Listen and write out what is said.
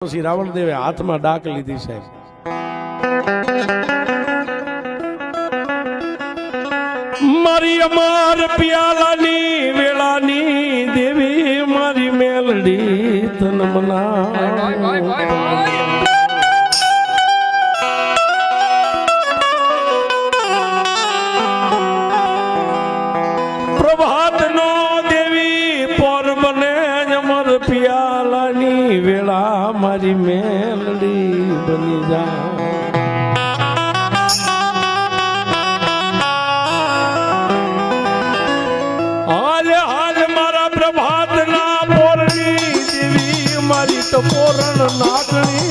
શ્રી રાવણ દેવે હાથમાં ડાક લીધી સાહેબ. મારી અમાર પ્યાલાની વેળાની દેવી મારી મેલડી તન મના પ્રભાત નો દેવી પોર બને અમર પ્યાલાની વેળા મારી મેલડી બની જા. તો પોરણ નાગણી